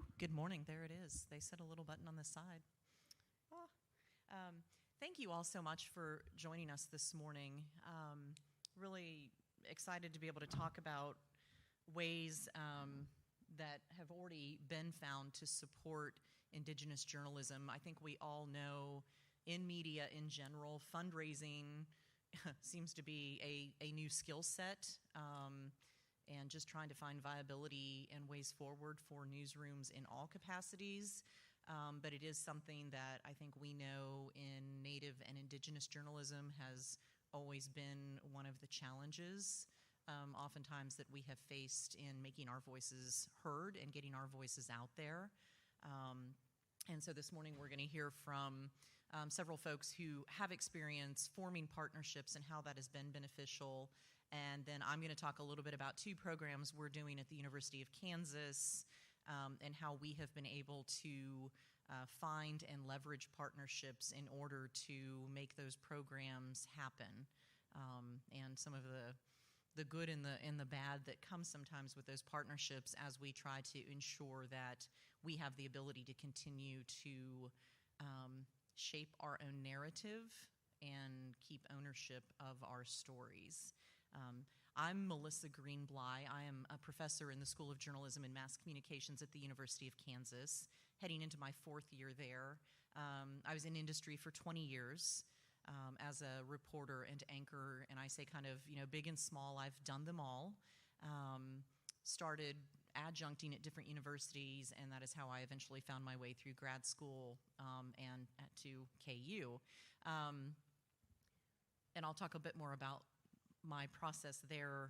Oh, good morning. There it is. They said a little button on the side. Thank you all so much for joining us this morning. Really excited to be able to talk about ways that have already been found to support Indigenous journalism. I think we all know in media in general, fundraising seems to be a new skill set, and just trying to find viability and ways forward for newsrooms in all capacities. But it is something that I think we know in Native and Indigenous journalism has always been one of the challenges, oftentimes that we have faced in making our voices heard and getting our voices out there. And so this morning we're going to hear from several folks who have experience forming partnerships and how that has been beneficial. And then I'm going to talk a little bit about two programs we're doing at the University of Kansas, and how we have been able to find and leverage partnerships in order to make those programs happen, and some of the good and the bad that comes sometimes with those partnerships as we try to ensure that we have the ability to continue to shape our own narrative and keep ownership of our stories. I'm Alyssa Greene-Blye. I am a professor in the School of Journalism and Mass Communications at the University of Kansas, heading into my fourth year there. I was in industry for 20 years as a reporter and anchor, and I say kind of, big and small, I've done them all. Started adjuncting at different universities, and that is how I eventually found my way through grad school and to KU. And I'll talk a bit more about my process there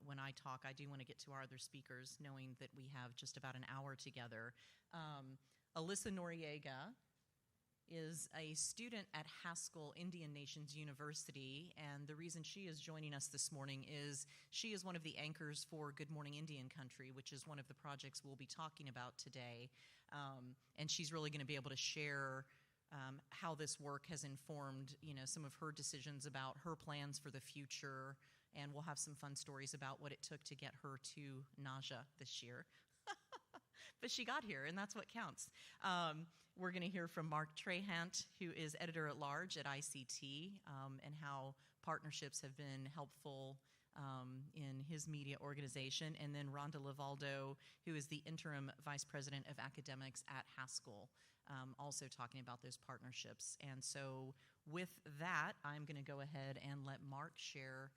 when I talk. I do want to get to our other speakers, knowing that we have just about an hour together. Alyssa Noriega is a student at Haskell Indian Nations University, and the reason she is joining us this morning is she is one of the anchors for Good Morning Indian Country, which is one of the projects we'll be talking about today. And she's really going to be able to share how this work has informed, some of her decisions about her plans for the future, and we'll have some fun stories about what it took to get her to NAJA this year. But she got here, and that's what counts. We're going to hear from Mark Trahant, who is editor-at-large at ICT, and how partnerships have been helpful in his media organization, and then Rhonda LeValdo, who is the Interim Vice President of Academics at Haskell, also talking about those partnerships. And so with that, I'm going to go ahead and let Mark share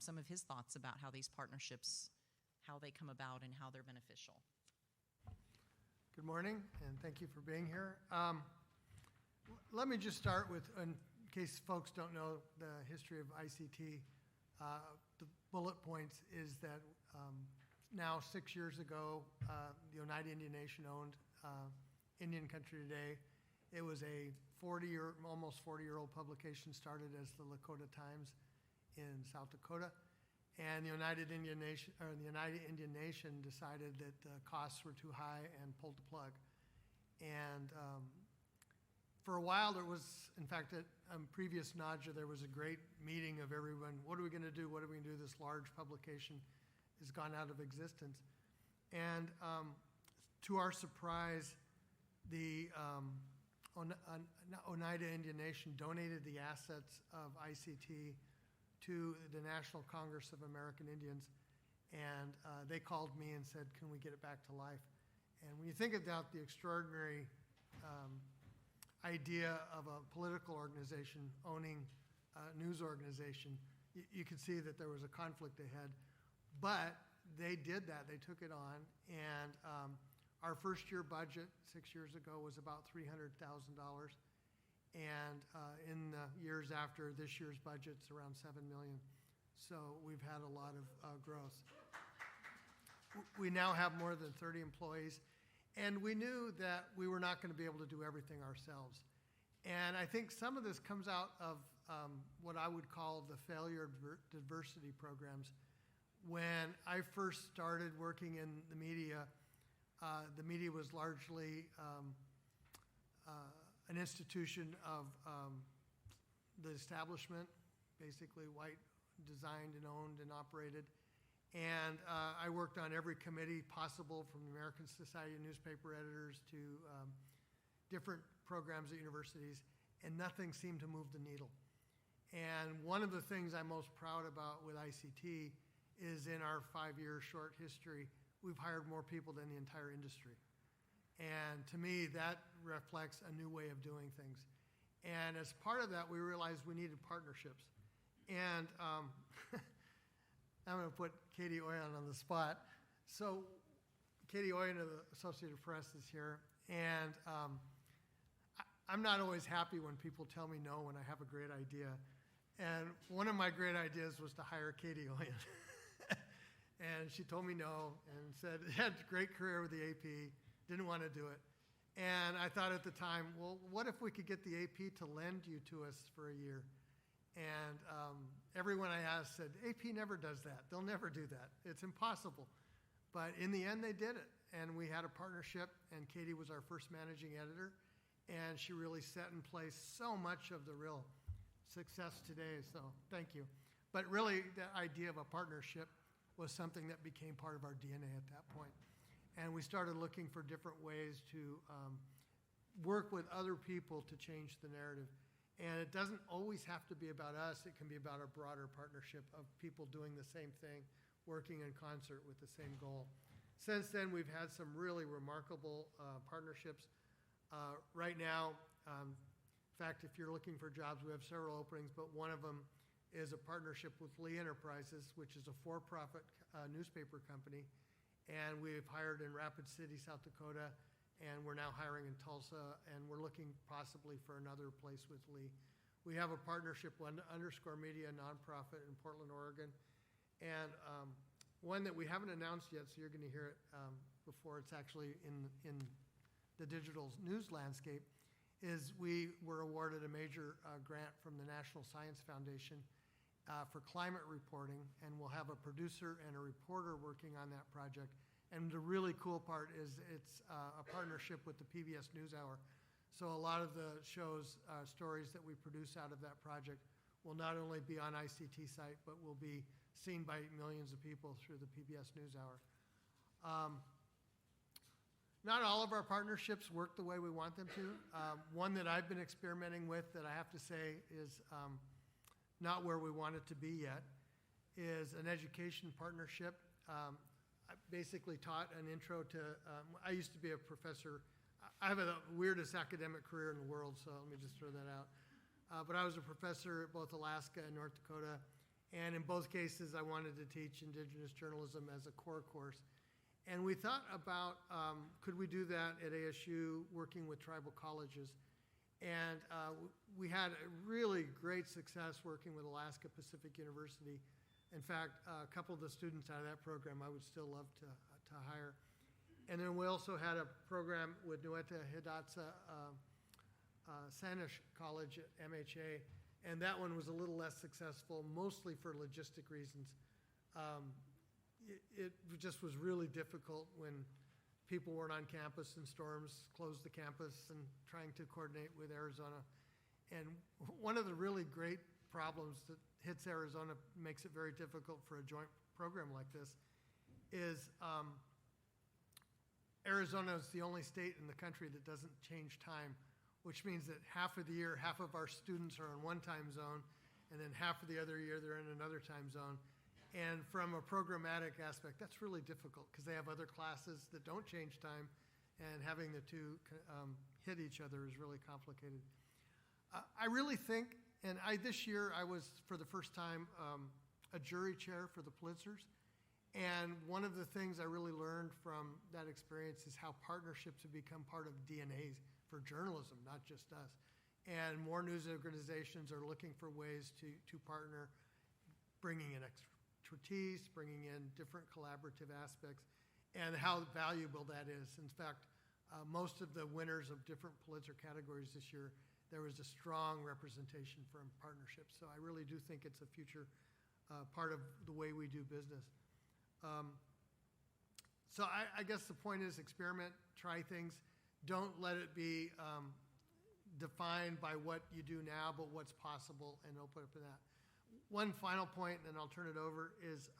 some of his thoughts about how these partnerships, how they come about and how they're beneficial. Good morning, and thank you for being here. Let me just start with, in case folks don't know the history of ICT, the bullet points is that now 6 years ago, the Oneida Indian Nation owned Indian Country Today. It was a almost 40-year-old publication, started as the Lakota Times in South Dakota. And the Oneida Indian Nation decided that the costs were too high and pulled the plug. And for a while, there was, in fact, at previous NAJA, there was a great meeting of everyone. What are we going to do? What are we going to do? This large publication has gone out of existence. And to our surprise, the Oneida Indian Nation donated the assets of ICT to the National Congress of American Indians, and they called me and said, can we get it back to life? And when you think about the extraordinary idea of a political organization owning a news organization, you could see that there was a conflict ahead. But they did that. They took it on, and our first year budget 6 years ago was about $300,000. And in the years after, this year's budget's around $7 million. So we've had a lot of growth. We now have more than 30 employees, and we knew that we were not going to be able to do everything ourselves. And I think some of this comes out of what I would call the failure of diversity programs. When I first started working in the media was largely an institution of the establishment, basically white, designed and owned and operated. And I worked on every committee possible, from the American Society of Newspaper Editors to different programs at universities, and nothing seemed to move the needle. And one of the things I'm most proud about with ICT is in our 5-year short history, we've hired more people than the entire industry. And to me, that reflects a new way of doing things. And as part of that, we realized we needed partnerships. And I'm going to put Katie Oyen on the spot. So Katie Oyen of the Associated Press is here. And I'm not always happy when people tell me no when I have a great idea. And one of my great ideas was to hire Katie Oyen. And she told me no and said, had a great career with the AP, didn't want to do it. And I thought at the time, well, what if we could get the AP to lend you to us for a year? And everyone I asked said, AP never does that. They'll never do that. It's impossible. But in the end, they did it. And we had a partnership, and Katie was our first managing editor. And she really set in place so much of the real success today. So thank you. But really, the idea of a partnership was something that became part of our DNA at that point. And we started looking for different ways to work with other people to change the narrative. And it doesn't always have to be about us. It can be about a broader partnership of people doing the same thing, working in concert with the same goal. Since then, we've had some really remarkable partnerships. Right now, in fact, if you're looking for jobs, we have several openings, but one of them is a partnership with Lee Enterprises, which is a for-profit newspaper company. And we've hired in Rapid City, South Dakota, and we're now hiring in Tulsa, and we're looking possibly for another place with Lee. We have a partnership with Underscore Media, nonprofit in Portland, Oregon, and one that we haven't announced yet, so you're going to hear it before it's actually in the digital news landscape, is we were awarded a major grant from the National Science Foundation for climate reporting, and we'll have a producer and a reporter working on that project. And the really cool part is it's a partnership with the PBS NewsHour. So a lot of the shows, stories that we produce out of that project will not only be on ICT site, but will be seen by millions of people through the PBS NewsHour. Not all of our partnerships work the way we want them to. One that I've been experimenting with that I have to say is not where we want it to be yet is an education partnership. I basically taught an intro to, I used to be a professor. I have the weirdest academic career in the world, so let me just throw that out. But I was a professor at both Alaska and North Dakota, and in both cases I wanted to teach Indigenous journalism as a core course. And we thought about, could we do that at ASU, working with tribal colleges? And we had a really great success working with Alaska Pacific University. In fact, a couple of the students out of that program I would still love to hire. And then we also had a program with Nueta Hidatsa Sanish College at MHA, and that one was a little less successful, mostly for logistic reasons. It just was really difficult when people weren't on campus and storms closed the campus and trying to coordinate with Arizona. And one of the really great problems that hits Arizona, makes it very difficult for a joint program like this, is Arizona is the only state in the country that doesn't change time, which means that half of the year, half of our students are in one time zone, and then half of the other year they're in another time zone. And from a programmatic aspect, that's really difficult because they have other classes that don't change time, and having the two hit each other is really complicated. I really think, and this year I was, for the first time, a jury chair for the Pulitzers. And one of the things I really learned from that experience is how partnerships have become part of DNA for journalism, not just us. And more news organizations are looking for ways to partner, bringing in expertise, bringing in different collaborative aspects, and how valuable that is. In fact, most of the winners of different Pulitzer categories this year, there was a strong representation from partnerships. So I really do think it's a future part of the way we do business. So I guess the point is experiment, try things. Don't let it be defined by what you do now, but what's possible, and open up to that. One final point, and I'll turn it over, is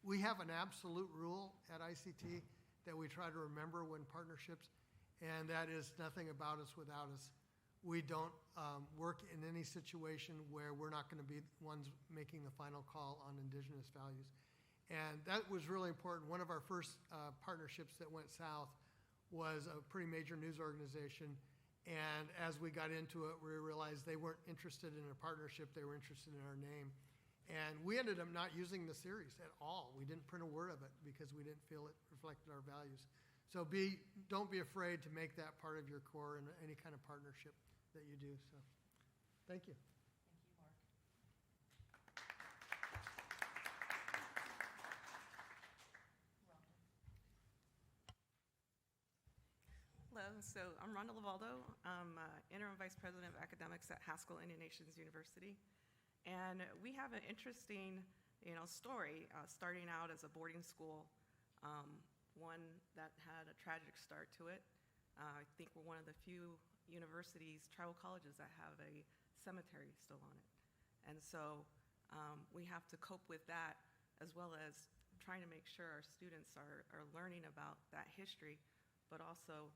we have an absolute rule at ICT that we try to remember when partnerships, and that is nothing about us without us. We don't work in any situation where we're not going to be ones making the final call on Indigenous values. And that was really important. One of our first partnerships that went south was a pretty major news organization. And as we got into it, we realized they weren't interested in a partnership. They were interested in our name. And we ended up not using the series at all. We didn't print a word of it because we didn't feel it reflected our values. So don't be afraid to make that part of your core in any kind of partnership that you do. So thank you. Hello, so I'm Rhonda LeValdo. I'm Interim Vice President of Academics at Haskell Indian Nations University. And we have an interesting, story starting out as a boarding school, one that had a tragic start to it. I think we're one of the few universities, tribal colleges, that have a cemetery still on it. And so we have to cope with that, as well as trying to make sure our students are learning about that history, but also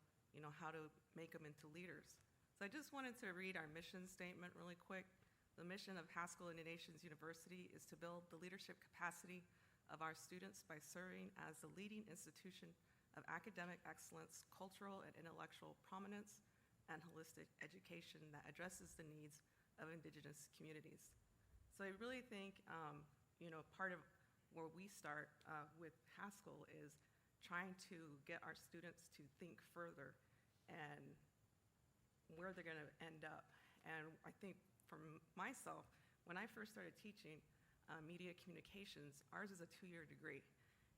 how to make them into leaders. So I just wanted to read our mission statement really quick. The mission of Haskell Indian Nations University is to build the leadership capacity of our students by serving as the leading institution of academic excellence, cultural and intellectual prominence, and holistic education that addresses the needs of Indigenous communities. So I really think, part of where we start with Haskell is trying to get our students to think further and where they're going to end up. And I think for myself, when I first started teaching media communications, ours is a 2-year degree.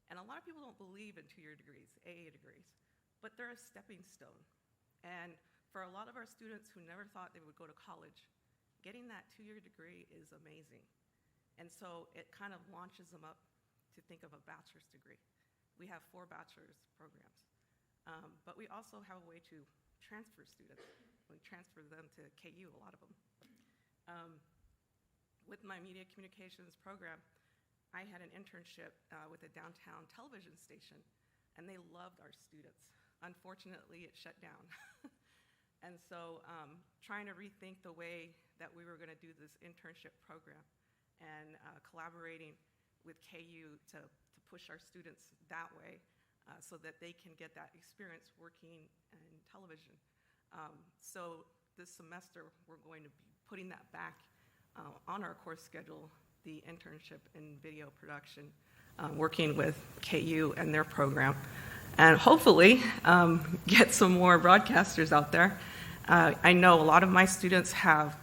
And a lot of people don't believe in 2-year degrees, AA degrees, but they're a stepping stone. And for a lot of our students who never thought they would go to college, getting that 2-year degree is amazing. And so it kind of launches them up to think of a bachelor's degree. We have 4 bachelor's programs. But we also have a way to transfer students. We transfer them to KU, a lot of them. With my media communications program, I had an internship with a downtown television station, and they loved our students. Unfortunately, it shut down. And so trying to rethink the way that we were going to do this internship program and collaborating with KU to push our students that way so that they can get that experience working in television. So this semester, we're going to be putting that back on our course schedule, the internship in video production, working with KU and their program, and hopefully get some more broadcasters out there. I know a lot of my students have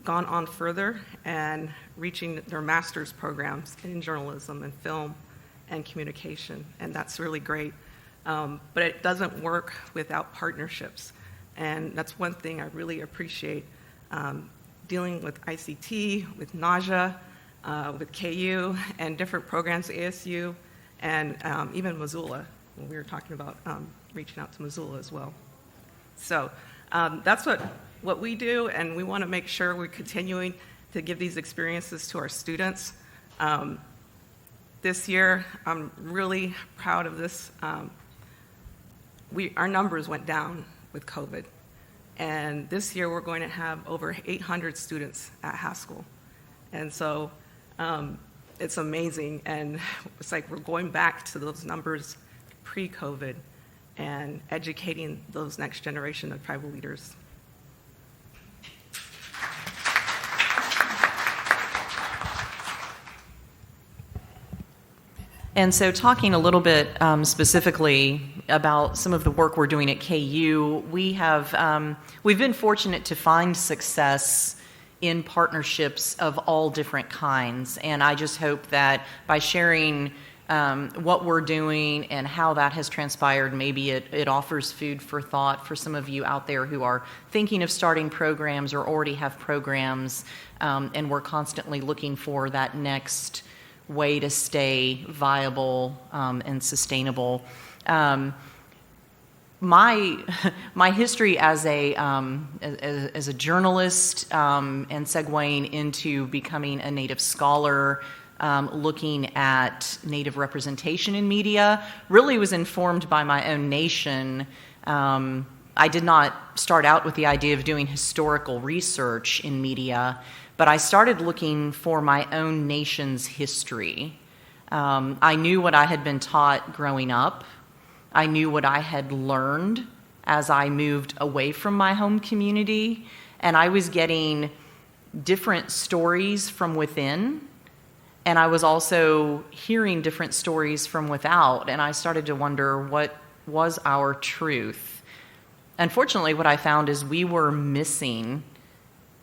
gone on further and reaching their master's programs in journalism and film and communication, and that's really great. But it doesn't work without partnerships, and that's one thing I really appreciate. Dealing with ICT, with NAJA, with KU, and different programs, ASU, and even Missoula, when we were talking about reaching out to Missoula as well. So that's what we do, and we want to make sure we're continuing to give these experiences to our students. This year, I'm really proud of this. Our numbers went down with COVID. And this year, we're going to have over 800 students at Haskell. And so it's amazing. And it's like we're going back to those numbers pre-COVID and educating those next generation of tribal leaders. And so talking a little bit specifically about some of the work we're doing at KU, we've been fortunate to find success in partnerships of all different kinds. And I just hope that by sharing what we're doing and how that has transpired, maybe it offers food for thought for some of you out there who are thinking of starting programs or already have programs, and we're constantly looking for that next way to stay viable and sustainable. My history as a journalist and segueing into becoming a Native scholar looking at Native representation in media, really was informed by my own nation. I did not start out with the idea of doing historical research in media, but I started looking for my own nation's history. I knew what I had been taught growing up. I knew what I had learned as I moved away from my home community, and I was getting different stories from within, and I was also hearing different stories from without, and I started to wonder what was our truth. Unfortunately, what I found is we were missing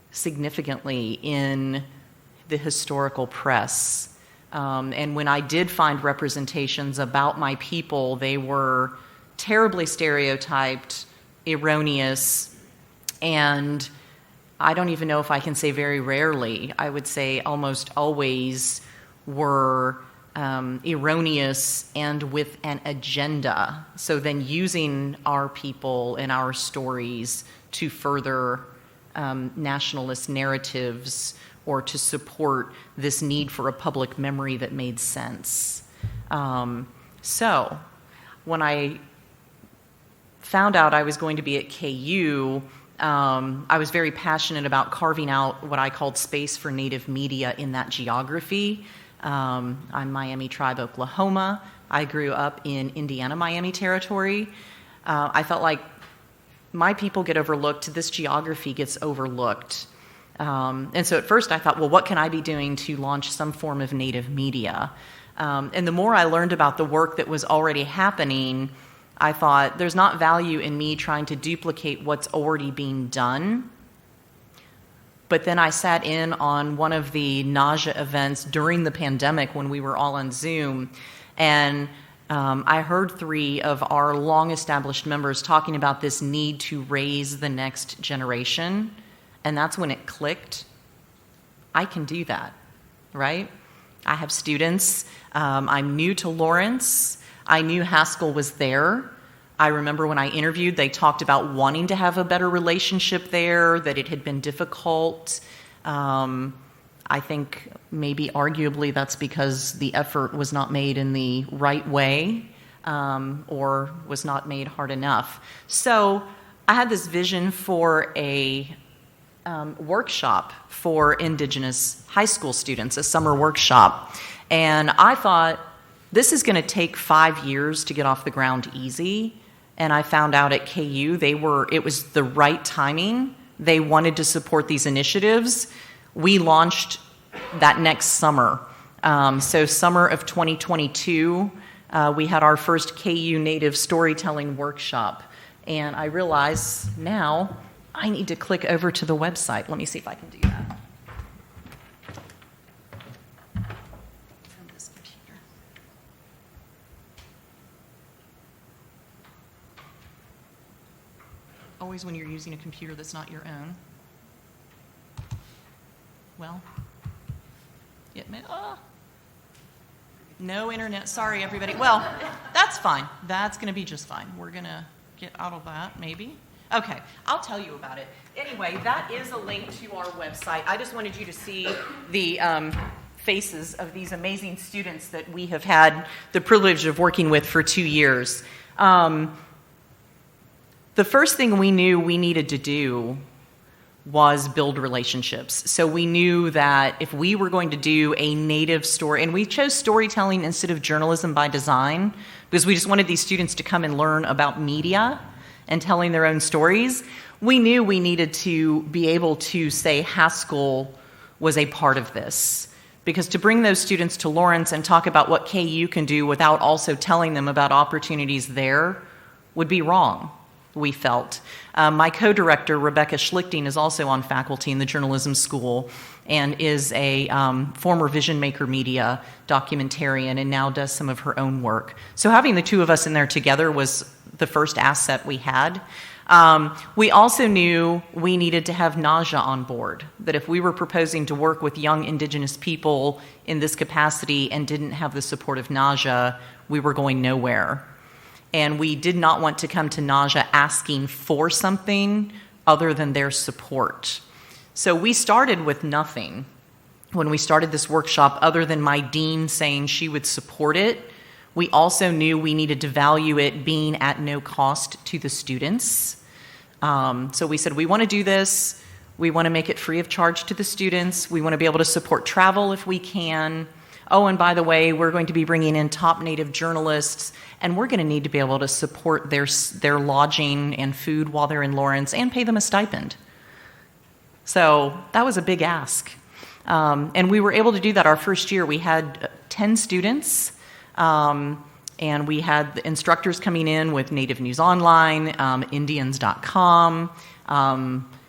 significantly in the historical press. And when I did find representations about my people, they were terribly stereotyped, erroneous, and I don't even know if I can say very rarely, I would say almost always were erroneous and with an agenda. So then using our people and our stories to further nationalist narratives or to support this need for a public memory that made sense. So when I found out I was going to be at KU, I was very passionate about carving out what I called space for Native media in that geography. I'm Miami Tribe, Oklahoma. I grew up in Indiana-Miami territory. I felt like my people get overlooked, this geography gets overlooked. And so at first I thought, well, what can I be doing to launch some form of Native media? And the more I learned about the work that was already happening, I thought there's not value in me trying to duplicate what's already being done. But then I sat in on one of the NAJA events during the pandemic when we were all on Zoom, and I heard 3 of our long-established members talking about this need to raise the next generation, and that's when it clicked. I can do that, right? I have students. I'm new to Lawrence. I knew Haskell was there. I remember when I interviewed, they talked about wanting to have a better relationship there, that it had been difficult. I think maybe arguably that's because the effort was not made in the right way or was not made hard enough. So I had this vision for a workshop for Indigenous high school students, a summer workshop. And I thought, this is going to take 5 years to get off the ground easy. And I found out at KU, it was the right timing. They wanted to support these initiatives. We launched that next summer. So summer of 2022, we had our first KU Native Storytelling Workshop. And I realize now I need to click over to the website. Let me see if I can do that. From this computer. Always when you're using a computer that's not your own. Well, no internet. Sorry, everybody. Well, that's fine. That's going to be just fine. We're going to get out of that, maybe. Okay, I'll tell you about it. Anyway, that is a link to our website. I just wanted you to see the faces of these amazing students that we have had the privilege of working with for 2 years. The first thing we knew we needed to do was build relationships. So we knew that if we were going to do a Native story, and we chose storytelling instead of journalism by design, because we just wanted these students to come and learn about media and telling their own stories, we knew we needed to be able to say Haskell was a part of this. Because to bring those students to Lawrence and talk about what KU can do without also telling them about opportunities there would be wrong, we felt. My co-director, Rebecca Schlichting, is also on faculty in the journalism school and is a former Vision Maker Media documentarian and now does some of her own work. So having the 2 of us in there together was the first asset we had. We also knew we needed to have NAJA on board, that if we were proposing to work with young Indigenous people in this capacity and didn't have the support of NAJA, we were going nowhere. And we did not want to come to NAJA asking for something other than their support. So we started with nothing. when we started this workshop, other than my dean saying she would support it, we also knew we needed to value it being at no cost to the students. So we said, we want to do this. We want to make it free of charge to the students. We want to be able to support travel if we can. Oh, and by the way, we're going to be bringing in top Native journalists, and we're going to need to be able to support their lodging and food while they're in Lawrence and pay them a stipend. So that was a big ask. And we were able to do that our first year. We had 10 students, and we had the instructors coming in with Native News Online, Indians.com,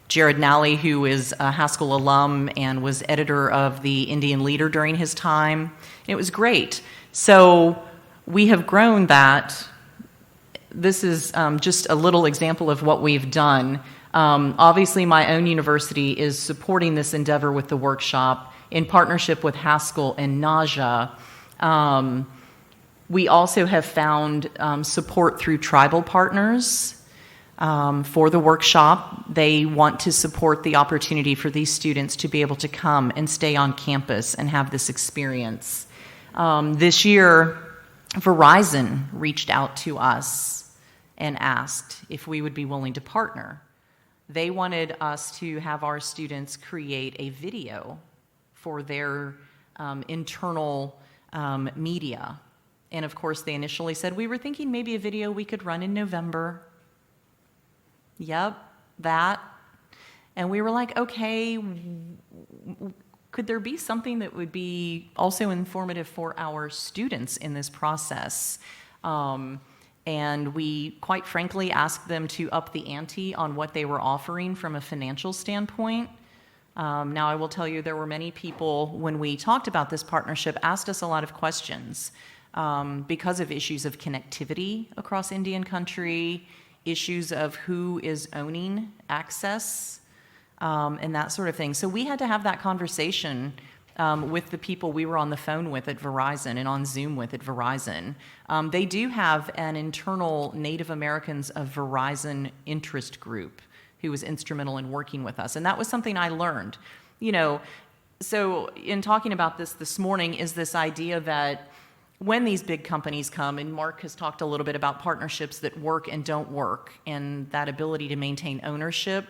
Jared Nally, who is a Haskell alum and was editor of the Indian Leader during his time. It was great. So we have grown that. This is just a little example of what we've done. Obviously, my own university is supporting this endeavor with the workshop in partnership with Haskell and NAJA. We also have found support through tribal partners for the workshop. They want to support the opportunity for these students to be able to come and stay on campus and have this experience. This year, Verizon reached out to us and asked if we would be willing to partner. They wanted us to have our students create a video for their internal media. And of course, they initially said, we were thinking maybe a video we could run in November. Yep, that. And we were like, okay, could there be something that would be also informative for our students in this process? And we, quite frankly, asked them to up the ante on what they were offering from a financial standpoint. Now, I will tell you, there were many people, when we talked about this partnership, asked us a lot of questions because of issues of connectivity across Indian country, issues of who is owning access, and that sort of thing. So we had to have that conversation with the people we were on the phone with at Verizon and on Zoom with at Verizon. They do have an internal Native Americans of Verizon interest group who was instrumental in working with us. And that was something I learned. You know, so in talking about this morning is this idea that when these big companies come, and Mark has talked a little bit about partnerships that work and don't work, and that ability to maintain ownership,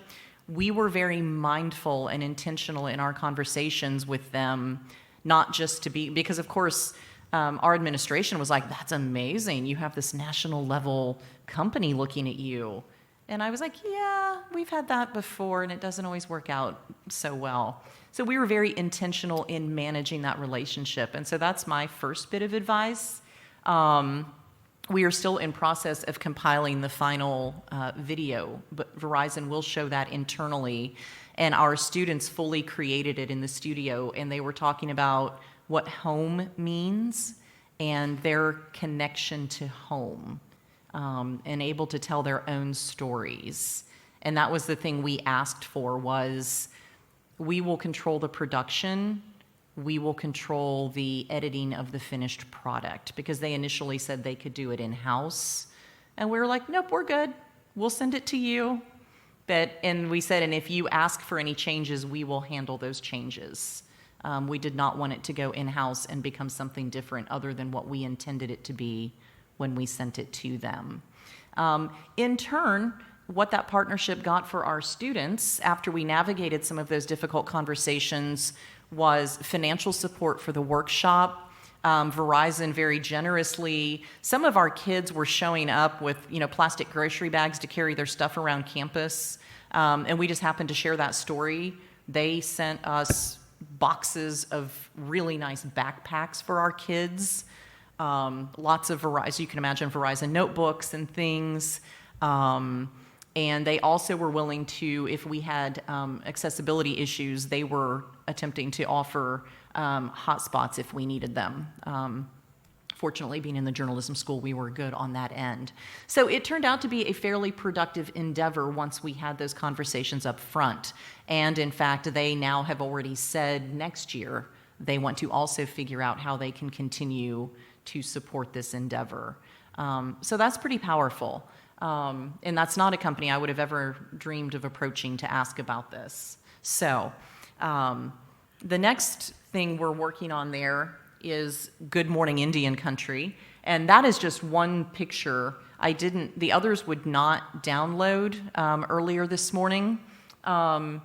we were very mindful and intentional in our conversations with them, not just to be, because of course, our administration was like, that's amazing, you have this national level company looking at you. And I was like, yeah, we've had that before, and it doesn't always work out so well. So we were very intentional in managing that relationship. And so that's my first bit of advice. We are still in process of compiling the final video, but Verizon will show that internally. And our students fully created it in the studio, and they were talking about what home means and their connection to home, and able to tell their own stories. And that was the thing we asked for, was we will control the production, we will control the editing of the finished product, because they initially said they could do it in-house. And we were like, nope, we're good. We'll send it to you. And we said, and if you ask for any changes, we will handle those changes. We did not want it to go in-house and become something different other than what we intended it to be when we sent it to them. In turn, what that partnership got for our students after we navigated some of those difficult conversations was financial support for the workshop. Verizon very generously, some of our kids were showing up with, plastic grocery bags to carry their stuff around campus, and we just happened to share that story. They sent us boxes of really nice backpacks for our kids, lots of Verizon, you can imagine Verizon notebooks and things. And they also were willing to, if we had accessibility issues, they were attempting to offer hotspots if we needed them. Fortunately, being in the journalism school, we were good on that end. So it turned out to be a fairly productive endeavor once we had those conversations up front. And in fact, they now have already said next year they want to also figure out how they can continue to support this endeavor. So that's pretty powerful. And that's not a company I would have ever dreamed of approaching to ask about this. So the next thing we're working on there is Good Morning Indian Country. And that is just one picture. The others would not download earlier this morning. But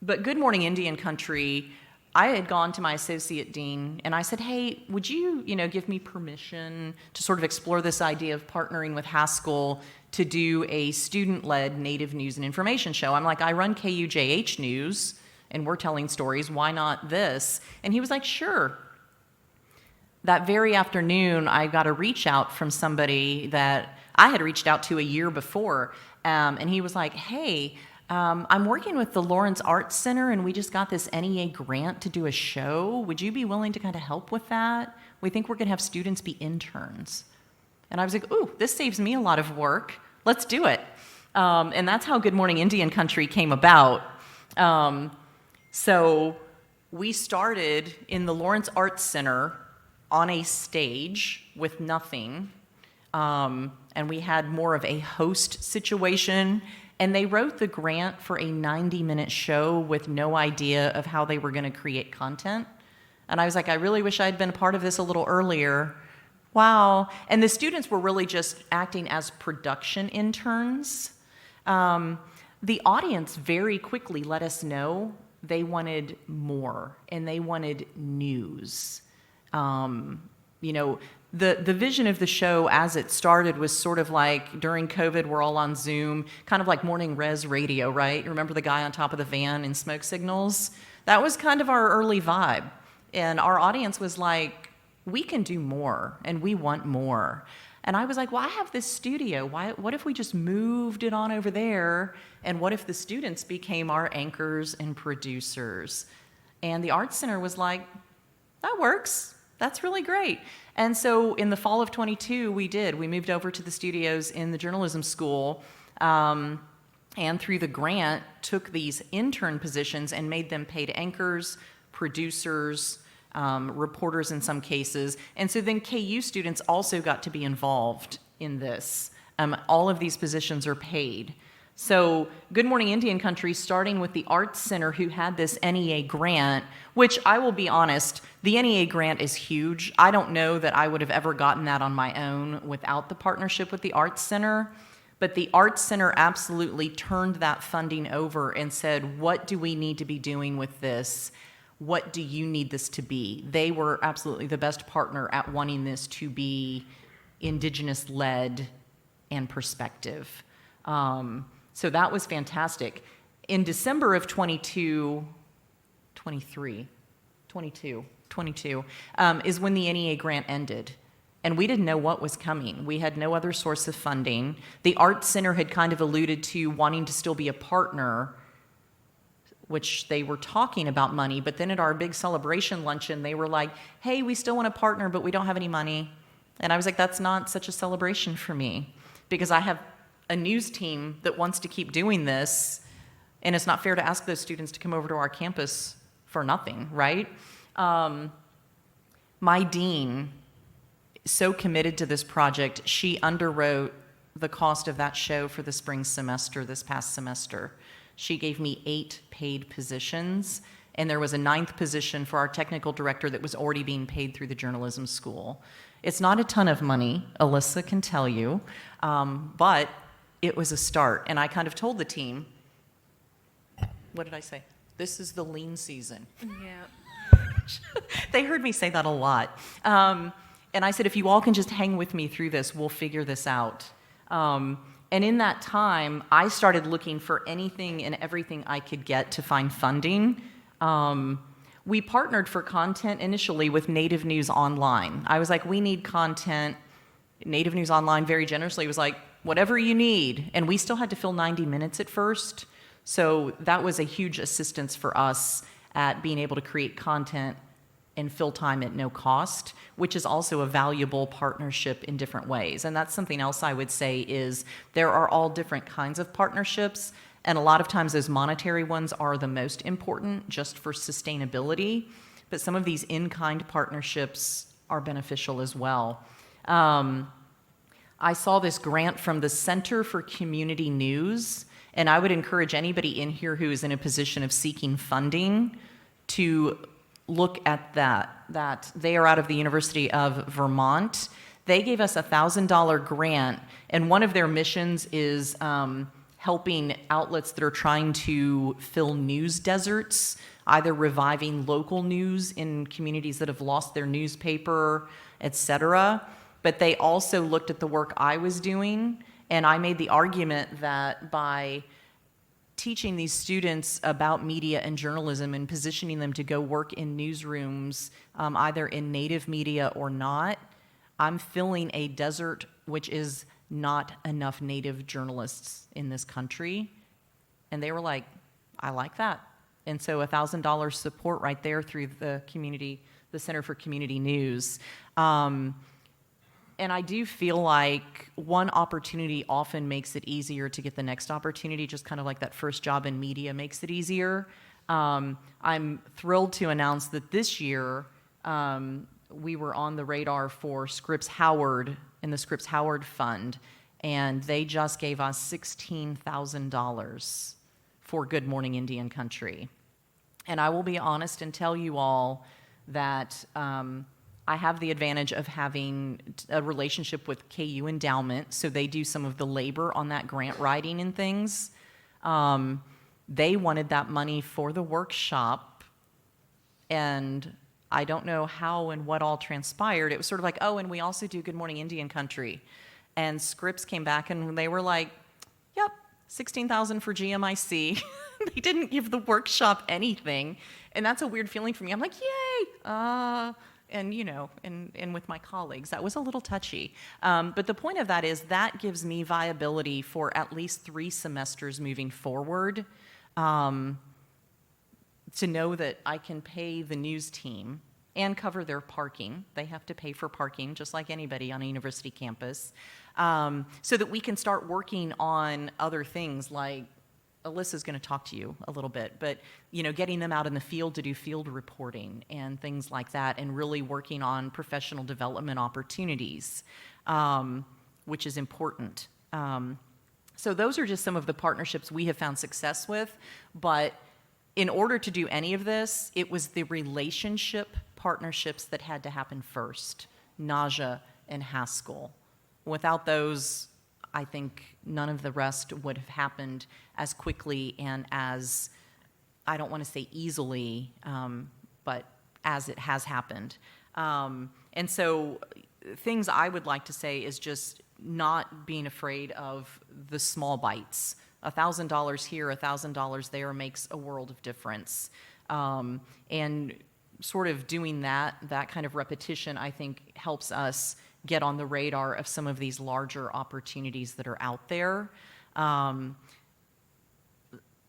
Good Morning Indian Country, I had gone to my associate dean and I said, hey, would you, give me permission to sort of explore this idea of partnering with Haskell to do a student-led Native news and information show? I'm like, I run KUJH News and we're telling stories, why not this? And he was like, sure. That very afternoon, I got a reach out from somebody that I had reached out to a year before. And he was like, hey, I'm working with the Lawrence Arts Center and we just got this NEA grant to do a show. Would you be willing to kind of help with that? We think we're gonna have students be interns. And I was like, ooh, this saves me a lot of work. Let's do it. And that's how Good Morning Indian Country came about. So we started in the Lawrence Arts Center on a stage with nothing. And we had more of a host situation. And they wrote the grant for a 90-minute show with no idea of how they were going to create content. And I was like, I really wish I had been a part of this a little earlier. Wow. And the students were really just acting as production interns. The audience very quickly let us know they wanted more and they wanted news. The vision of the show as it started was sort of like during COVID, we're all on Zoom, kind of like morning res radio, right? You remember the guy on top of the van in smoke signals? That was kind of our early vibe. And our audience was like, we can do more and we want more. And I was like, well, I have this studio. What if we just moved it on over there? And what if the students became our anchors and producers? And the Arts Center was like, that works. That's really great. And so in the fall of 22, we moved over to the studios in the journalism school, and through the grant, took these intern positions and made them paid anchors, producers, reporters in some cases. And so then KU students also got to be involved in this. All of these positions are paid. So Good Morning Indian Country, starting with the Arts Center, who had this NEA grant, which I will be honest, the NEA grant is huge. I don't know that I would have ever gotten that on my own without the partnership with the Arts Center. But the Arts Center absolutely turned that funding over and said, what do we need to be doing with this? What do you need this to be? They were absolutely the best partner at wanting this to be Indigenous-led and perspective. So that was fantastic. In December of 22 is when the NEA grant ended. And we didn't know what was coming. We had no other source of funding. The Arts Center had kind of alluded to wanting to still be a partner, which they were talking about money. But then at our big celebration luncheon, they were like, hey, we still want to partner, but we don't have any money. And I was like, that's not such a celebration for me, because I have a news team that wants to keep doing this, and it's not fair to ask those students to come over to our campus for nothing, right? My dean, so committed to this project, she underwrote the cost of that show for the spring semester this past semester. She gave me 8 paid positions, and there was a 9th position for our technical director that was already being paid through the journalism school. It's not a ton of money, Alyssa can tell you, but it was a start. And I kind of told the team, what did I say? This is the lean season. Yeah. They heard me say that a lot. And I said, if you all can just hang with me through this, we'll figure this out. And in that time, I started looking for anything and everything I could get to find funding. We partnered for content initially with Native News Online. I was like, we need content. Native News Online very generously was like, whatever you need. And we still had to fill 90 minutes at first. So that was a huge assistance for us at being able to create content and fill time at no cost, which is also a valuable partnership in different ways. And that's something else I would say is there are all different kinds of partnerships, and a lot of times those monetary ones are the most important just for sustainability, but some of these in-kind partnerships are beneficial as well. I saw this grant from the Center for Community News, and I would encourage anybody in here who is in a position of seeking funding to look at that they are out of the University of Vermont. They gave us a $1,000 grant, and one of their missions is helping outlets that are trying to fill news deserts, either reviving local news in communities that have lost their newspaper, etc. But they also looked at the work I was doing, and I made the argument that by teaching these students about media and journalism and positioning them to go work in newsrooms, either in native media or not, I'm filling a desert which is not enough native journalists in this country. And they were like, I like that. And so $1,000 support right there through the Center for Community News. And I do feel like one opportunity often makes it easier to get the next opportunity, just kind of like that first job in media makes it easier. I'm thrilled to announce that this year we were on the radar for Scripps Howard in the Scripps Howard Fund, and they just gave us $16,000 for Good Morning Indian Country. And I will be honest and tell you all that I have the advantage of having a relationship with KU Endowment, so they do some of the labor on that grant writing and things. They wanted that money for the workshop, and I don't know how and what all transpired. It was sort of like, oh, and we also do Good Morning Indian Country. And Scripps came back and they were like, yep, $16,000 for GMIC. They didn't give the workshop anything. And that's a weird feeling for me. I'm like, yay! And, you know, and with my colleagues, that was a little touchy. But the point of that is that gives me viability for at least 3 semesters moving forward, to know that I can pay the news team and cover their parking. They have to pay for parking, just like anybody on a university campus, so that we can start working on other things like Alyssa's going to talk to you a little bit, but you know, getting them out in the field to do field reporting and things like that, and really working on professional development opportunities, which is important. So those are just some of the partnerships we have found success with, but in order to do any of this, it was the relationship partnerships that had to happen first, NAJA and Haskell. Without those, I think none of the rest would have happened as quickly and as, I don't want to say easily, but as it has happened. And so things I would like to say is just not being afraid of the small bites. $1,000 here, $1,000 there makes a world of difference. And sort of doing that kind of repetition, I think, helps us get on the radar of some of these larger opportunities that are out there.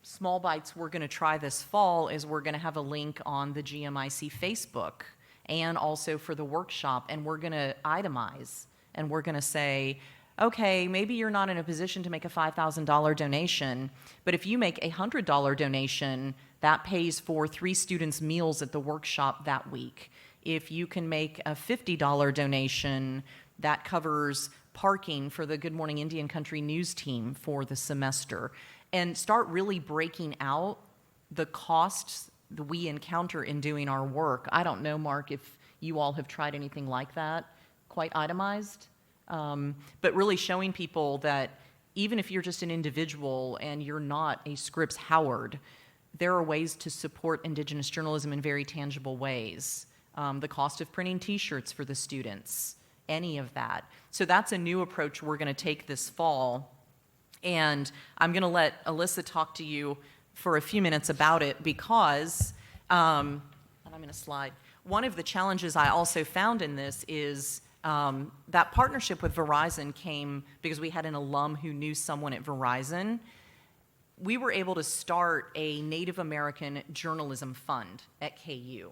Small bites we're going to try this fall is we're going to have a link on the GMIC Facebook and also for the workshop, and we're going to itemize, and we're going to say, okay, maybe you're not in a position to make a $5,000 donation, but if you make a $100 donation, that pays for 3 students' meals at the workshop that week. If you can make a $50 donation, that covers parking for the Good Morning Indian Country news team for the semester. And start really breaking out the costs that we encounter in doing our work. I don't know, Mark, if you all have tried anything like that, quite itemized. But really showing people that even if you're just an individual and you're not a Scripps Howard, there are ways to support Indigenous journalism in very tangible ways. The cost of printing T-shirts for the students, any of that. So that's a new approach we're going to take this fall. And I'm going to let Alyssa talk to you for a few minutes about it because, and I'm going to slide. One of the challenges I also found in this is that partnership with Verizon came because we had an alum who knew someone at Verizon. We were able to start a Native American journalism fund at KU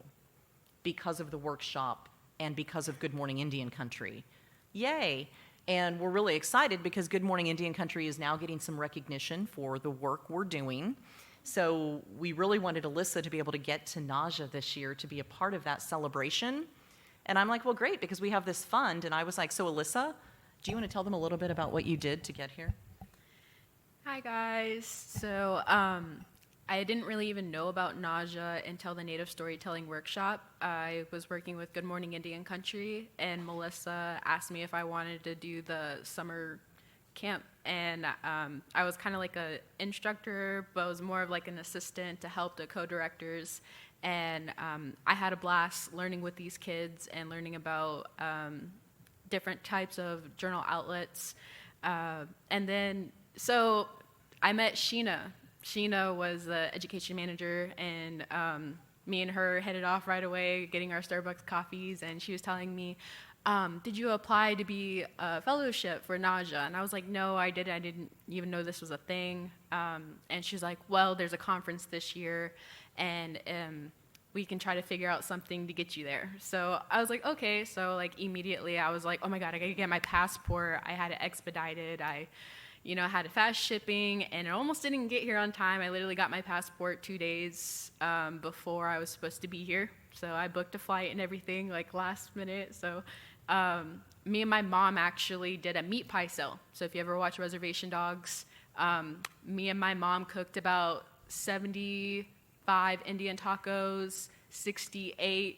because of the workshop and because of Good Morning Indian Country. Yay! And we're really excited because Good Morning Indian Country is now getting some recognition for the work we're doing. So we really wanted Alyssa to be able to get to NAJA this year to be a part of that celebration. And I'm like, well, great, because we have this fund. And I was like, so Alyssa, do you want to tell them a little bit about what you did to get here? Hi, guys. So I didn't really even know about NAJA until the Native Storytelling Workshop. I was working with Good Morning Indian Country, and Melissa asked me if I wanted to do the summer camp. And I was kind of like an instructor, but was more of like an assistant to help the co-directors. And I had a blast learning with these kids and learning about different types of journal outlets. And then, so I met Sheena. Sheena was the education manager, and me and her headed off right away, getting our Starbucks coffees, and she was telling me, did you apply to be a fellowship for NAJA? And I was like, no, I didn't. I didn't even know this was a thing. And she's like, well, there's a conference this year, and we can try to figure out something to get you there. So I was like, okay. So like immediately I was like, oh my God, I gotta get my passport. I had it expedited. I had a fast shipping, and it almost didn't get here on time. I literally got my passport 2 days before I was supposed to be here. So I booked a flight and everything like last minute. So me and my mom actually did a meat pie sale. So if you ever watch Reservation Dogs, me and my mom cooked about 75 Indian tacos, 68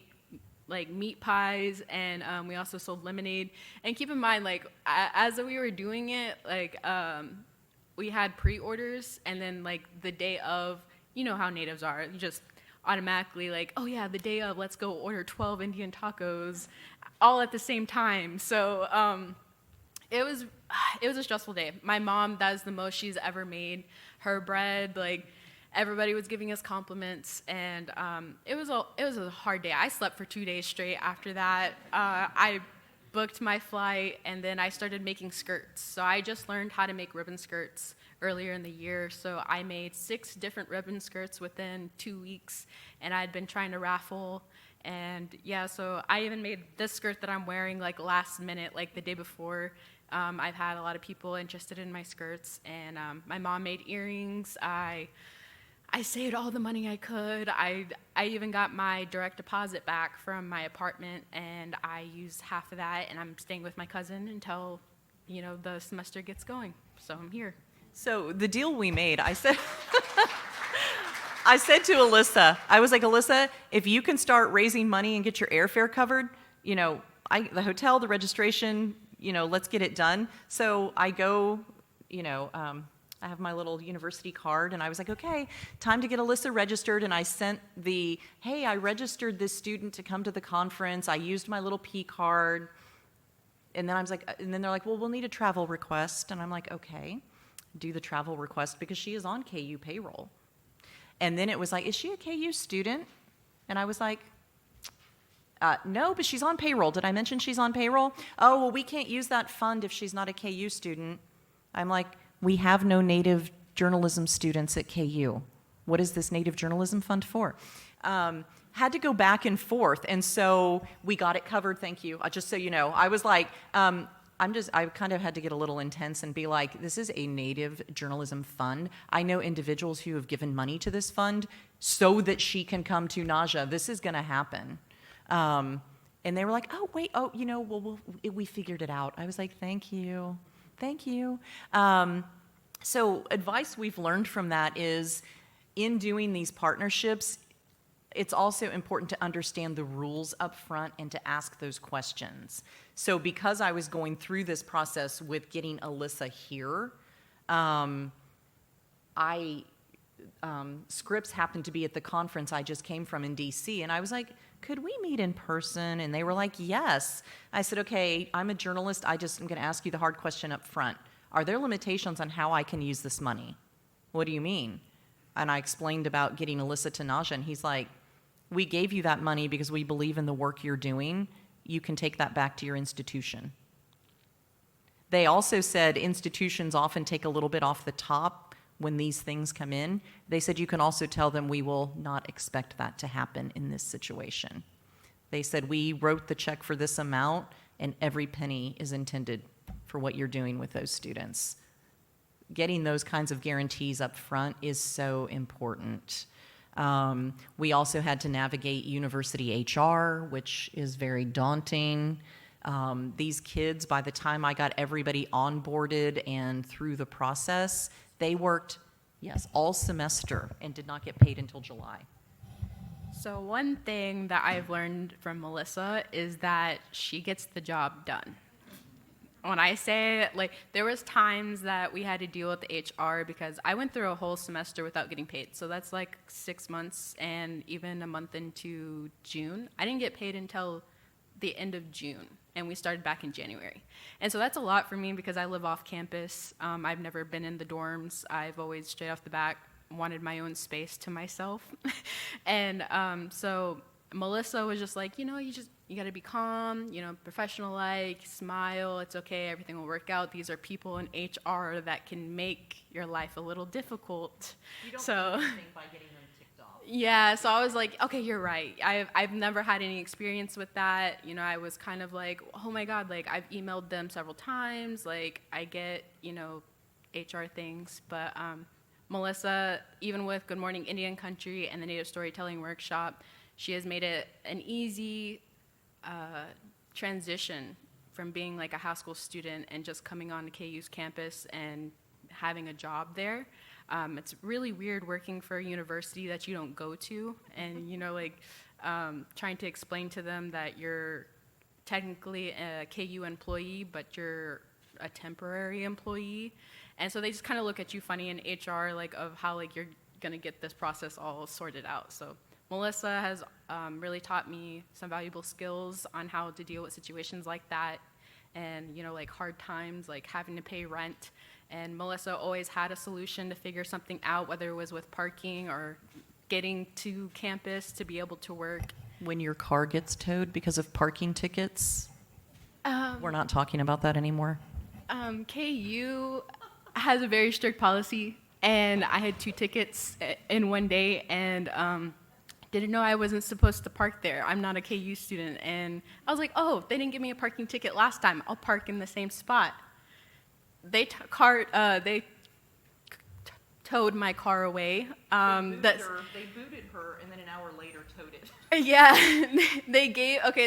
like meat pies, and we also sold lemonade. And keep in mind, like as we were doing it, like we had pre-orders, and then like the day of, you know how natives are, you just automatically like, oh yeah, the day of, let's go order 12 Indian tacos all at the same time. So it was a stressful day. My mom, that is the most she's ever made. Her bread, like everybody was giving us compliments, and it was a hard day. I slept for 2 days straight after that. I booked my flight, and then I started making skirts. So I just learned how to make ribbon skirts earlier in the year. So I made 6 different ribbon skirts within 2 weeks, and I'd been trying to raffle. And yeah, so I even made this skirt that I'm wearing like last minute, like the day before. I've had a lot of people interested in my skirts, and my mom made earrings. I saved all the money I could. I even got my direct deposit back from my apartment, and I used half of that, and I'm staying with my cousin until, the semester gets going. So I'm here. So the deal we made, I said, I said to Alyssa, I was like, Alyssa, if you can start raising money and get your airfare covered, the hotel, the registration, let's get it done. So I go, I have my little university card, and I was like, okay, time to get Alyssa registered. And I sent hey, I registered this student to come to the conference. I used my little P card. And then I was like, and then they're like, well, we'll need a travel request. And I'm like, okay, do the travel request because she is on KU payroll. And then it was like, is she a KU student? And I was like, no, but she's on payroll. Did I mention she's on payroll? Oh, well, we can't use that fund if she's not a KU student. I'm like, we have no Native journalism students at KU. What is this Native Journalism Fund for? Had to go back and forth, and so we got it covered, thank you. Just so you know, I was like, I kind of had to get a little intense and be like, this is a Native Journalism Fund. I know individuals who have given money to this fund so that she can come to NAJA. This is gonna happen. And they were like, oh, wait, we figured it out. I was like, thank you. Thank you. So advice we've learned from that is in doing these partnerships, it's also important to understand the rules up front and to ask those questions. So because I was going through this process with getting Alyssa here, Scripps happened to be at the conference I just came from in DC, and I was like, could we meet in person? And they were like, yes. I said, okay, I'm a journalist. I'm going to ask you the hard question up front. Are there limitations on how I can use this money? What do you mean? And I explained about getting Alyssa to NAJA, and he's like, we gave you that money because we believe in the work you're doing. You can take that back to your institution. They also said institutions often take a little bit off the top when these things come in. They said you can also tell them we will not expect that to happen in this situation. They said we wrote the check for this amount and every penny is intended for what you're doing with those students. Getting those kinds of guarantees up front is so important. We also had to navigate university HR, which is very daunting. These kids, by the time I got everybody onboarded and through the process, they worked Yes, all semester, and did not get paid until July. So one thing that I've learned from Melissa is that she gets the job done. When I say, like, there was times that we had to deal with HR because I went through a whole semester without getting paid. So that's like 6 months and even a month into June. I didn't get paid until the end of June, and we started back in January. And so that's a lot for me because I live off campus. I've never been in the dorms. I've always, straight off the bat, wanted my own space to myself. And so Melissa was just like, you got to be calm, professional-like, smile, it's okay, everything will work out. These are people in HR that can make your life a little difficult. You don't so, do anything by getting them ticked off. Yeah, so I was like, okay, you're right. I've never had any experience with that. I was kind of like, oh my God, like I've emailed them several times, like I get, HR things, but Melissa, even with Good Morning Indian Country and the Native Storytelling Workshop, she has made it an easy transition from being like a Haskell student and just coming on to KU's campus and having a job there. It's really weird working for a university that you don't go to and, trying to explain to them that you're technically a KU employee, but you're a temporary employee. And so they just kind of look at you funny in HR, like of how like you're going to get this process all sorted out. So Melissa has really taught me some valuable skills on how to deal with situations like that and, like hard times, like having to pay rent. And Melissa always had a solution to figure something out, whether it was with parking or getting to campus to be able to work. When your car gets towed because of parking tickets, we're not talking about that anymore. KU has a very strict policy, and I had 2 tickets in one day, and didn't know I wasn't supposed to park there. I'm not a KU student, and I was like, oh, they didn't give me a parking ticket last time. I'll park in the same spot. They towed my car away. They booted her, and then an hour later towed it. Yeah,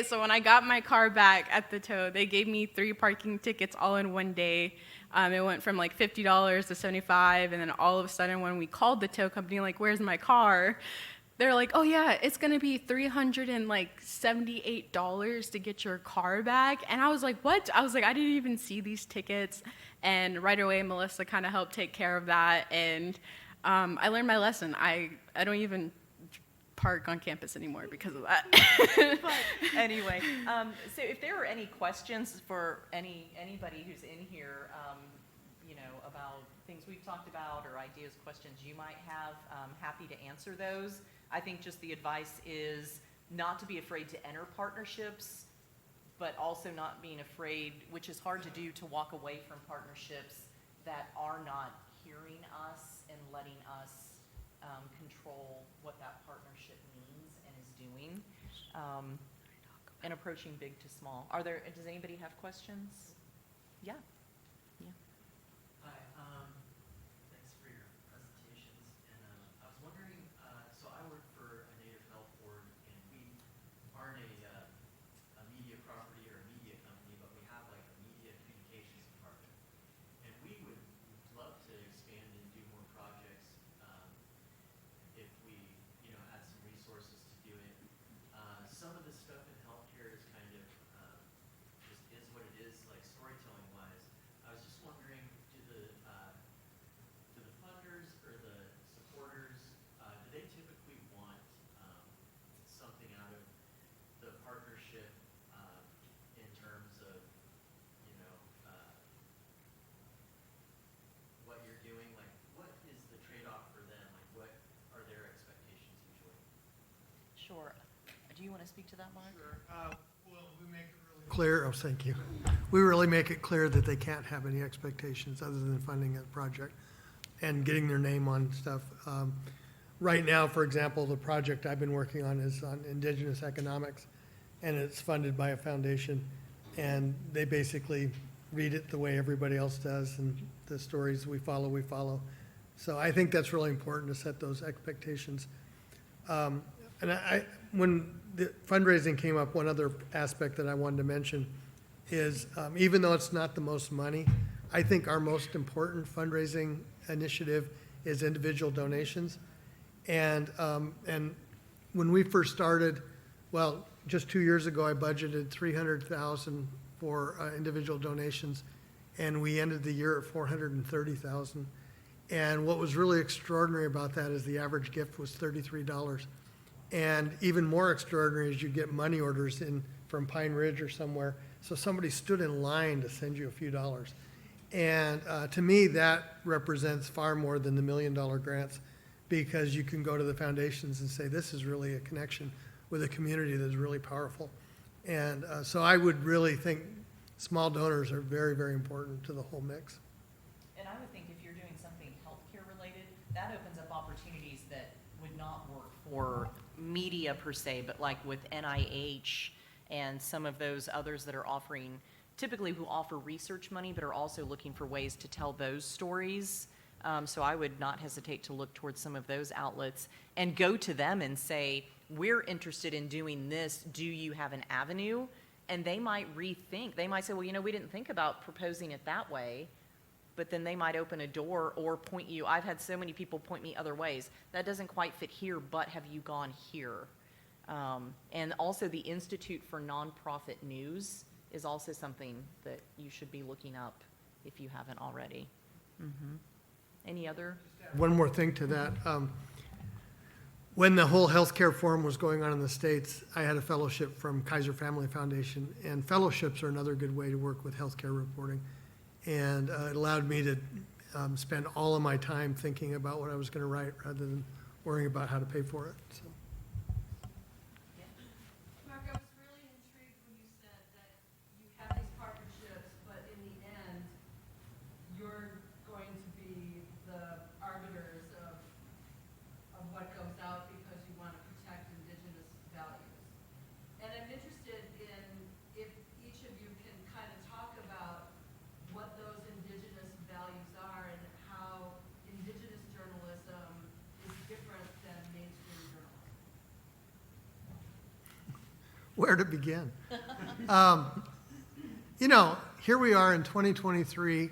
so when I got my car back at the tow, they gave me 3 parking tickets all in one day. It went from like $50 to $75, and then all of a sudden when we called the tow company, like, where's my car? They're like, oh yeah, it's gonna be $378 to get your car back. And I was like, what? I was like, I didn't even see these tickets. And right away, Melissa kind of helped take care of that. And I learned my lesson. I don't even park on campus anymore because of that. But anyway, so if there are any questions for anybody who's in here, about things we've talked about or ideas, questions you might have, happy to answer those. I think just the advice is not to be afraid to enter partnerships, but also not being afraid, which is hard to do, to walk away from partnerships that are not hearing us and letting us control what that partnership means and is doing, and approaching big to small. Does anybody have questions? Yeah. Hi, thanks for your presentations. And I was wondering, so I work for a Native Health Board, and we aren't a media property or a media company, but we have like a media communications department. And we would love to expand and do more projects if we, had some resources to do it. Some of the stuff in healthcare is kind of just is what it is, like storytelling wise. I was just wondering, do the funders or the supporters, do they typically want something out of the partnership in terms of, what you're doing? Like, what is the trade-off for them? Like, what are their expectations usually? Sure. Do you want to speak to that, Mark? Sure. Well, we make it really clear. Oh, thank you. We really make it clear that they can't have any expectations other than funding a project and getting their name on stuff. Right now, for example, the project I've been working on is on indigenous economics, and it's funded by a foundation, and they basically read it the way everybody else does, and the stories we follow. So I think that's really important to set those expectations. And when the fundraising came up, one other aspect that I wanted to mention is, even though it's not the most money, I think our most important fundraising initiative is individual donations. And when we first started, well, just 2 years ago, I budgeted $300,000 for individual donations, and we ended the year at $430,000. And what was really extraordinary about that is the average gift was $33. And even more extraordinary is you get money orders in from Pine Ridge or somewhere. So somebody stood in line to send you a few dollars. And to me, that represents far more than the $1 million grants, because you can go to the foundations and say, this is really a connection with a community that is really powerful. And so I would really think small donors are very, very important to the whole mix. And I would think if you're doing something healthcare related, that opens up opportunities that would not work for media per se, but like with NIH and some of those others that are offering, typically who offer research money, but are also looking for ways to tell those stories. So I would not hesitate to look towards some of those outlets and go to them and say, we're interested in doing this. Do you have an avenue? And they might rethink. They might say, well, we didn't think about proposing it that way. But then they might open a door or point you. I've had so many people point me other ways. That doesn't quite fit here, but have you gone here? And also the Institute for Nonprofit News is also something that you should be looking up if you haven't already. Any other? One more thing to that. When the whole healthcare forum was going on in the States, I had a fellowship from Kaiser Family Foundation, and fellowships are another good way to work with healthcare reporting. And it allowed me to spend all of my time thinking about what I was going to write rather than worrying about how to pay for it. So. Mark, I was really intrigued when you said that you have these partnerships, but in the end, you're going to be the arbiters of what goes out because you want to protect Indigenous values. And I'm interested in if each of you can kind of talk about what those Indigenous values are and how Indigenous journalism is different than mainstream journalism. Where to begin? Here we are in 2023,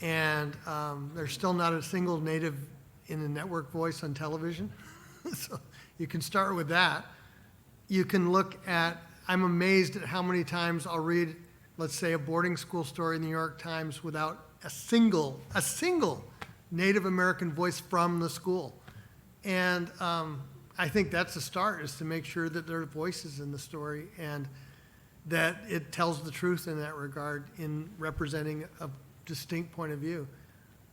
and there's still not a single Native in the network voice on television. So you can start with that. You can look at, I'm amazed at how many times I'll read, let's say, a boarding school story in the New York Times without a single Native American voice from the school. And I think that's a start, is to make sure that there are voices in the story and that it tells the truth in that regard in representing a distinct point of view.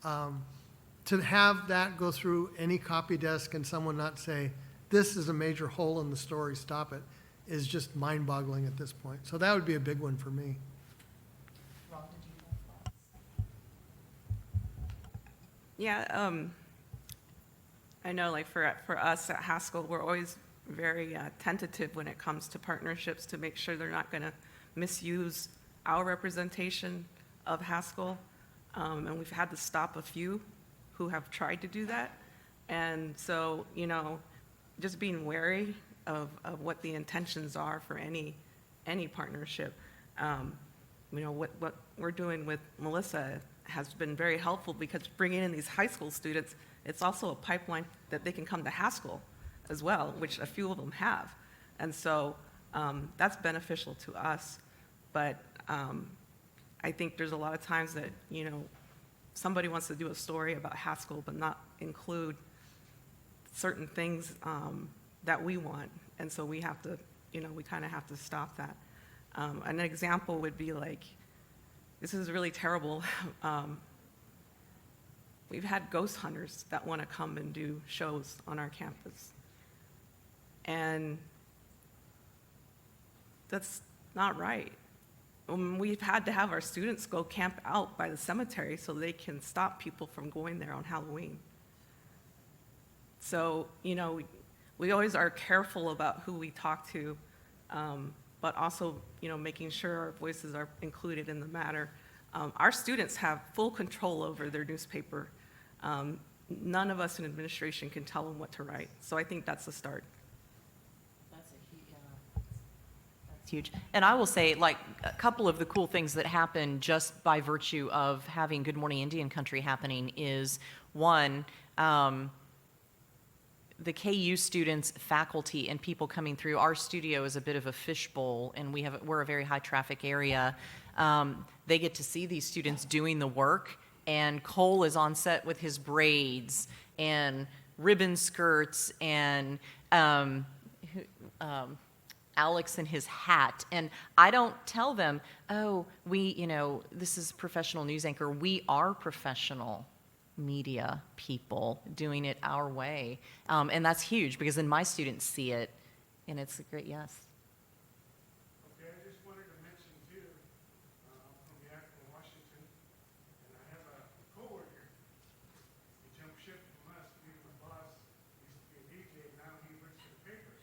To have that go through any copy desk and someone not say, this is a major hole in the story, stop it, is just mind-boggling at this point. So that would be a big one for me. Rhonda, do you have thoughts? Yeah, I know, like for us at Haskell, we're always very tentative when it comes to partnerships to make sure they're not going to misuse our representation of Haskell. And we've had to stop a few who have tried to do that. And so, just being wary of what the intentions are for any partnership. What we're doing with Melissa has been very helpful, because bringing in these high school students, it's also a pipeline that they can come to Haskell as well, which a few of them have. And so that's beneficial to us. But I think there's a lot of times that, somebody wants to do a story about Haskell but not include certain things that we want. And so we have to, we kind of have to stop that. An example would be like, this is really terrible. We've had ghost hunters that want to come and do shows on our campus. And that's not right. We've had to have our students go camp out by the cemetery so they can stop people from going there on Halloween. So, we always are careful about who we talk to, but also, making sure our voices are included in the matter. Our students have full control over their newspaper. None of us in administration can tell them what to write. So I think that's a start. That's a huge, It's huge. And I will say, like, a couple of the cool things that happen just by virtue of having Good Morning Indian Country happening is, one, the KU students, faculty, and people coming through. Our studio is a bit of a fishbowl, and we're a very high traffic area. They get to see these students doing the work, and Cole is on set with his braids and ribbon skirts, and Alex and his hat. And I don't tell them, oh, this is professional news anchor. We are professional media people doing it our way. And that's huge because then my students see it, and it's a great, yes. Okay, I just wanted to mention too, from Yakima, Washington, and I have a coworker. He jumped ship from us, he was my boss, he used to be a DJ, now he works for the paper.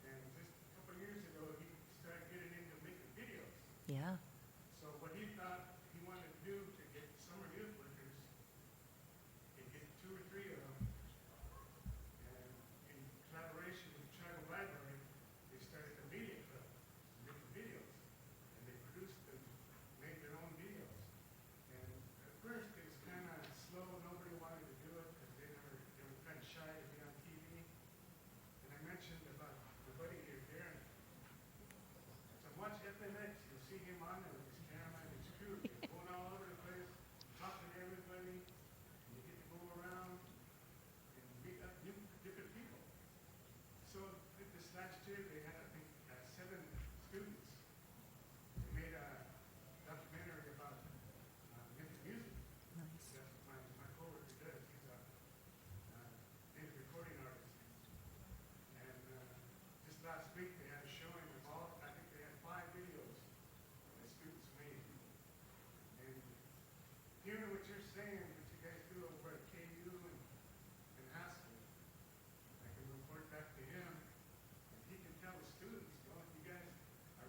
And just a couple of years ago, he started getting into making videos. Yeah. So what he thought he wanted to do to get summer youth workers, he'd get 2 or 3 of them, and in collaboration with the tribal library, they started a media club, making videos, and they produced and made their own videos. And at first, it was kind of slow, nobody wanted to do it, because they were kind of shy to be on TV. And I mentioned about the buddy here, Darren. So watch FNX, you'll see him on there with his camera and his crew. He's going all over the place, talking to everybody, and you get to go around and meet up new different people. So this last year, they had, I think, 7 students. They made a documentary about making music. That's what my coworker does. He's a native recording artist. And just last week, they had a showing of all, I think they had 5 videos that students made. And hearing what you're saying, what you guys do over at KU and Haskell, I can report back to him, and he can tell the students, you guys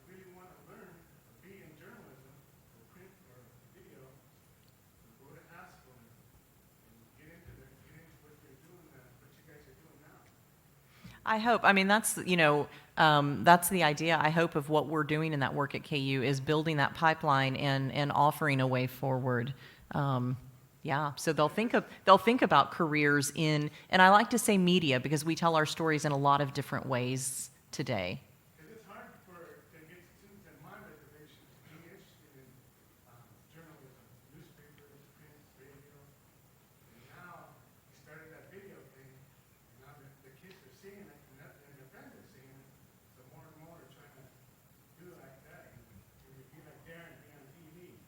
really want to learn or be in journalism, or print or video, go to Haskell and get into what they're doing, what you guys are doing now. I hope. I mean, that's the idea, I hope, of what we're doing in that work at KU is building that pipeline and offering a way forward. Yeah, so they'll think about careers in, and I like to say media because we tell our stories in a lot of different ways today. Because it's hard to get students at my reservation to be interested in journalism, newspapers, print, radio. And now he started that video thing, and now the kids are seeing it, and their friends are seeing it. So more and more are trying to do like that, and be like Darren, be on TV.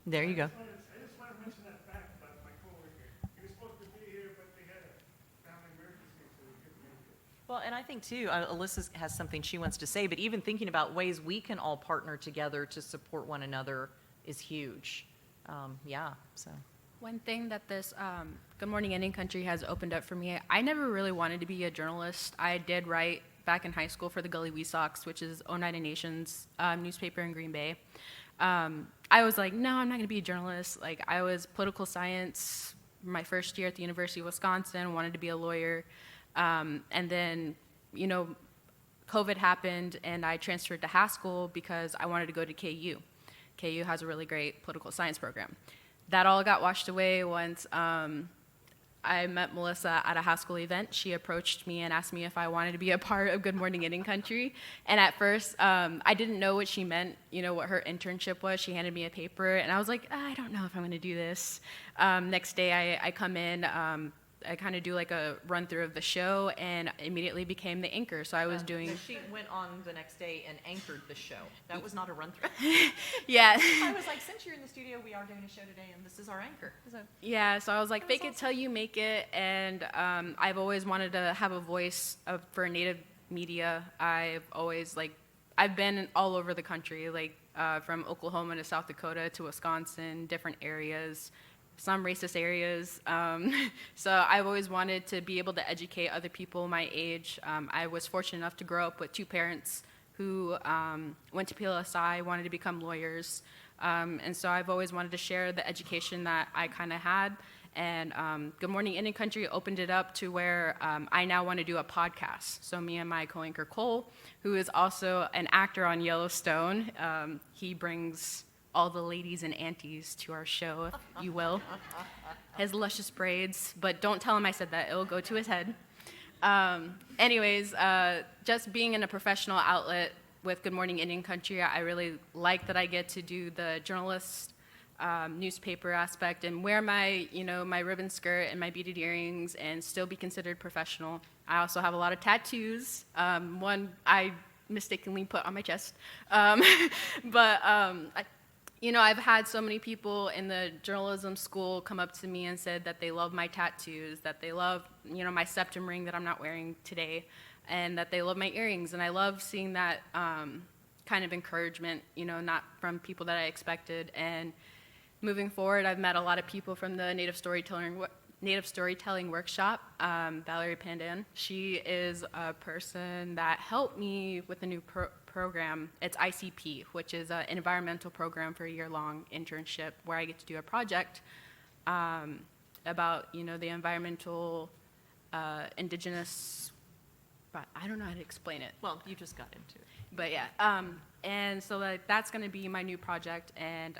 There you go. I just want to mention that fact about my coworker. He was supposed to be here, but they had a family emergency, so he couldn't make it. Well, and I think, too, Alyssa has something she wants to say, but even thinking about ways we can all partner together to support one another is huge. Yeah, so. One thing that this Good Morning Indian Country has opened up for me, I never really wanted to be a journalist. I did write back in high school for the Gully Wee Sox, which is Oneida Nations newspaper in Green-Bay. I was like, no, I'm not going to be a journalist. Like, I was political science my first year at the University of Wisconsin, wanted to be a lawyer. And then, COVID happened, and I transferred to Haskell because I wanted to go to KU. KU has a really great political science program. That all got washed away once I met Melissa at a Haskell event. She approached me and asked me if I wanted to be a part of Good Morning Indian Country. And at first, I didn't know what she meant, what her internship was. She handed me a paper, and I was like, I don't know if I'm going to do this. Next day, I come in. I kind of do like a run through of the show and immediately became the anchor. So I was doing. So she went on the next day and anchored the show. That was not a run through. Yeah. I was like, since you're in the studio, we are doing a show today, and this is our anchor. So. Yeah. So I was like, fake it till you make it. And I've always wanted to have a voice for Native media. I've been all over the country, from Oklahoma to South Dakota to Wisconsin, different areas. Some racist areas. So I've always wanted to be able to educate other people my age. I was fortunate enough to grow up with 2 parents who went to PLSI, wanted to become lawyers. And so I've always wanted to share the education that I kind of had And Good Morning Indian Country opened it up to where I now want to do a podcast. So me and my co-anchor Cole, who is also an actor on Yellowstone, he brings all the ladies and aunties to our show, if you will. His luscious braids, but don't tell him I said that. It'll go to his head. Anyways, just being in a professional outlet with Good Morning Indian Country, I really like that I get to do the journalist newspaper aspect and wear my, my ribbon skirt and my beaded earrings and still be considered professional. I also have a lot of tattoos. One I mistakenly put on my chest. I've had so many people in the journalism school come up to me and said that they love my tattoos, that they love, my septum ring that I'm not wearing today, and that they love my earrings. And I love seeing that kind of encouragement, not from people that I expected. And moving forward, I've met a lot of people from the Native Storytelling Workshop. Valerie Pandan, she is a person that helped me with a new program. It's ICP, which is an environmental program for a year-long internship where I get to do a project about, the environmental indigenous, but I don't know how to explain it. Well, you just got into it. But yeah, and so that's going to be my new project, and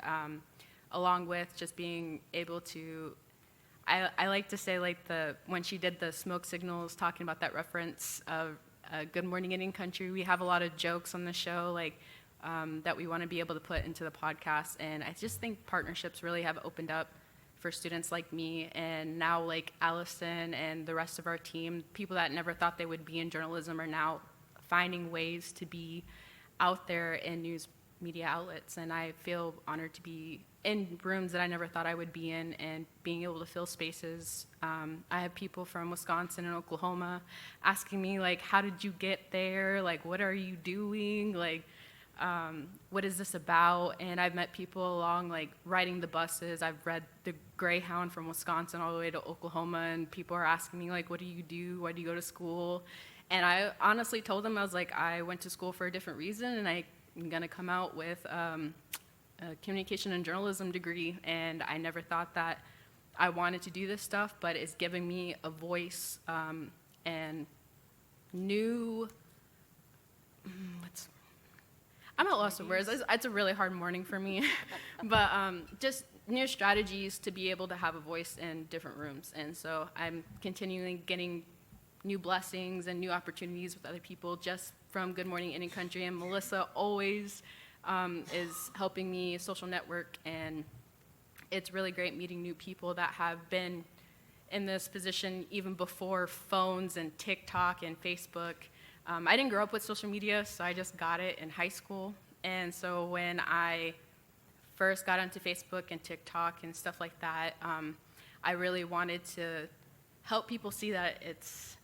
along with just being able to, I like to say when she did the smoke signals, talking about that reference of Good Morning Indian Country, we have a lot of jokes on the show that we want to be able to put into the podcast, and I just think partnerships really have opened up for students like me, and now Allison and the rest of our team, people that never thought they would be in journalism are now finding ways to be out there in news media outlets, and I feel honored to be in rooms that I never thought I would be in and being able to fill spaces. I have people from Wisconsin and Oklahoma asking me, how did you get there? What are you doing? What is this about? And I've met people along, riding the buses. I've read the Greyhound from Wisconsin all the way to Oklahoma, and people are asking me, what do you do? Why do you go to school? And I honestly told them, I was I went to school for a different reason, and I'm going to come out with a communication and journalism degree, and I never thought that I wanted to do this stuff, but it's giving me a voice and new, I'm at loss of words. It's a really hard morning for me, but just new strategies to be able to have a voice in different rooms, and so I'm continually getting new blessings and new opportunities with other people just from Good Morning Indian Country, and Melissa always is helping me social network, and it's really great meeting new people that have been in this position even before phones and TikTok and Facebook. I didn't grow up with social media, so I just got it in high school, and so when I first got onto Facebook and TikTok and stuff like that, I really wanted to help people see that it's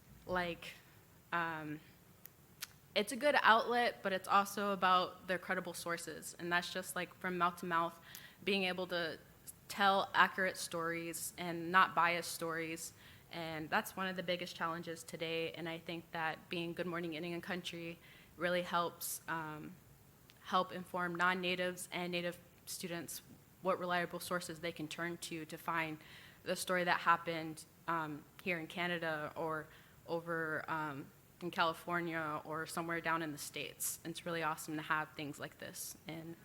it's a good outlet, but it's also about their credible sources, and that's just from mouth to mouth, being able to tell accurate stories and not biased stories, and that's one of the biggest challenges today. And I think that being Good Morning Indian Country really helps help inform non-natives and native students what reliable sources they can turn to find the story that happened here in Canada or over in California or somewhere down in the States. And it's really awesome to have things like this, and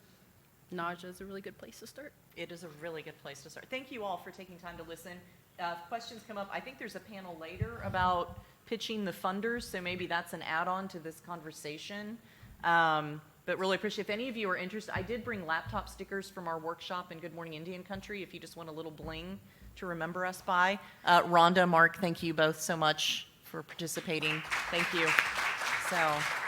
NAJA is a really good place to start. It is a really good place to start. Thank you all for taking time to listen. If questions come up, I think there's a panel later about pitching the funders, so maybe that's an add-on to this conversation. But really appreciate if any of you are interested. I did bring laptop stickers from our workshop in Good Morning Indian Country if you just want a little bling to remember us by. Rhonda, Mark, thank you both so much for participating. Thank you. So.